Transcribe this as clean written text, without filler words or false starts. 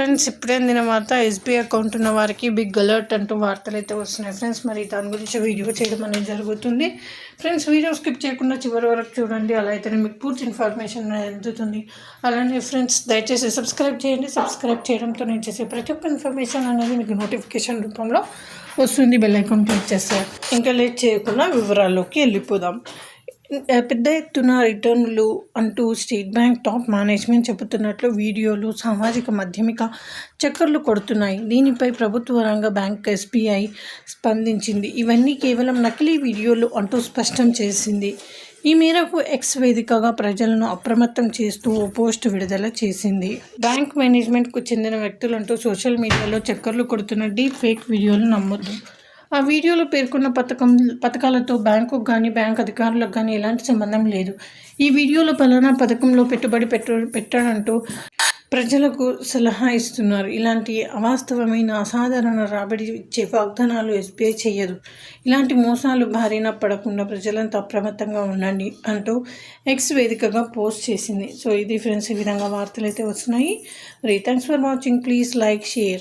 Friends ఇప్పుడే అందిన వార్త ఎస్బీఐ అకౌంట్ ఉన్న వారికి బిగ్ అలర్ట్ అంటూ వార్తలు అయితే వస్తున్నాయి ఫ్రెండ్స్. మరి దాని గురించి వీడియో చేయడం అనేది జరుగుతుంది ఫ్రెండ్స్. వీడియో స్కిప్ చేయకుండా చివరి వరకు చూడండి, అలా అయితేనే మీకు పూర్తి ఇన్ఫర్మేషన్ అనేది అందుతుంది. అలానే ఫ్రెండ్స్ దయచేసి సబ్స్క్రైబ్ చేయండి. సబ్స్క్రైబ్ చేయడంతో నేను చేసే ప్రతి ఒక్క ఇన్ఫర్మేషన్ అనేది మీకు నోటిఫికేషన్ రూపంలో వస్తుంది. బెల్ ఐకాన్ క్లిక్ చేస్తారు. ఇంకా లేట్ చేయకుండా వివరాల్లోకి వెళ్ళిపోదాం. పెద్ద ఎత్తున రిటర్నులు అంటూ స్టేట్ బ్యాంక్ టాప్ మేనేజ్మెంట్ చెబుతున్నట్లు వీడియోలు సామాజిక మాధ్యమిక చక్కర్లు కొడుతున్నాయి. దీనిపై ప్రభుత్వ రంగ బ్యాంక్ ఎస్బీఐ స్పందించింది. ఇవన్నీ కేవలం నకిలీ వీడియోలు అంటూ స్పష్టం చేసింది. ఈ మేరకు ఎక్స్ వేదికగా ప్రజలను అప్రమత్తం చేస్తూ ఓ పోస్ట్ విడుదల చేసింది. బ్యాంక్ మేనేజ్మెంట్కు చెందిన వ్యక్తులంటూ సోషల్ మీడియాలో చక్కర్లు కొడుతున్న డీప్ ఫేక్ వీడియోలు నమ్మొద్దు. ఆ వీడియోలో పేర్కొన్న పథకాలతో బ్యాంకుకు కానీ బ్యాంక్ అధికారులకు కానీ ఎలాంటి సంబంధం లేదు. ఈ వీడియోలో పలానా పథకంలో పెట్టుబడి పెట్టడంటూ ప్రజలకు సలహా ఇస్తున్నారు. ఇలాంటి అవాస్తవమైన అసాధారణ రాబడి ఇచ్చే వాగ్దానాలు ఎస్బీఐ చేయదు. ఇలాంటి మోసాలు బారిన పడకుండా ప్రజలంతా అప్రమత్తంగా ఉండండి అంటూ ఎక్స్ వేదికగా పోస్ట్ చేసింది. సో ఇది ఫ్రెండ్స్, ఈ విధంగా వార్తలు అయితే వస్తున్నాయి. మరి thanks for watching. Please like, share.